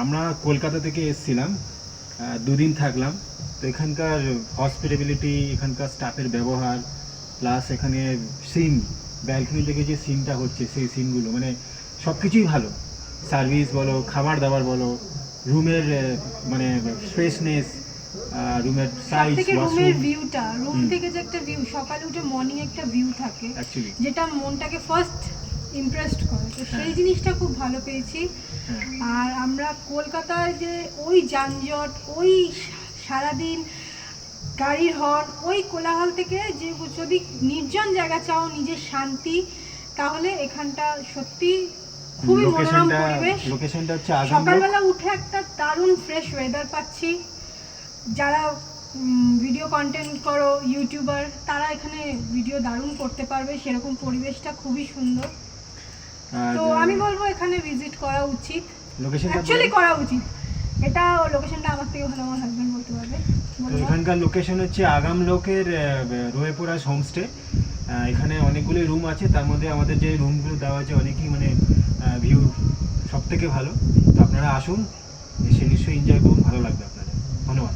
আমরা কলকাতা থেকে এসেছিলাম, দুদিন থাকলাম। তো এখানকার হসপিটাবিলিটি, এখানকার স্টাফের ব্যবহার, প্লাস এখানে সিন, ব্যালকনি থেকে যে সিনটা হচ্ছে সেই সিনগুলো মানে সব কিছুই ভালো। সার্ভিস বলো, খাবার দাবার বলো, রুমের মানে ফ্রেশনেস, রুমের সাইজ, থেকে রুমের ওয়াশরুম। ভিউটা, রুম থেকে যে একটা ভিউ, সকালে উঠে মর্নিং একটা ভিউ থাকে অ্যাকচুয়ালি যেটা মনটাকে ফার্স্ট ইমপ্রেসড করে, তো সেই জিনিসটা খুব ভালো পেয়েছি। আর আমরা কলকাতায় যে ওই যানজট, ওই সারাদিন গাড়ির হর্ন, ওই কোলাহল থেকে যে যদি নির্জন জায়গা চাও, নিজের শান্তি, তাহলে এখানটা সত্যি খুবই মনোরম পরিবেশ। লোকেশনটা হচ্ছে আগামী সকালবেলা উঠে একটা দারুণ ফ্রেশ ওয়েদার পাচ্ছি। যারা ভিডিও কন্টেন্ট করো, ইউটিউবার, তারা এখানে ভিডিও দারুণ করতে পারবে, সেরকম পরিবেশটা খুবই সুন্দর। তো আমি বলবো এখানে ভিজিট করা উচিত, অ্যাকচুয়ালি করা উচিত। এটা লোকেশনটা আমার থেকে ভালো আমার হাজব্যান্ড বলতে পারবে। তো এখানকার লোকেশন হচ্ছে আগাম লোকের রোয়েপুরা হোমস্টে। এখানে অনেকগুলো রুম আছে, তার মধ্যে আমাদের যে রুমগুলো দেওয়া আছে অনেকই মানে ভিউ সব থেকে ভালো। তো আপনারা আসুন, এসে নিশ্চয়ই এনজয় করুন, ভালো লাগবে আপনাদের। ধন্যবাদ।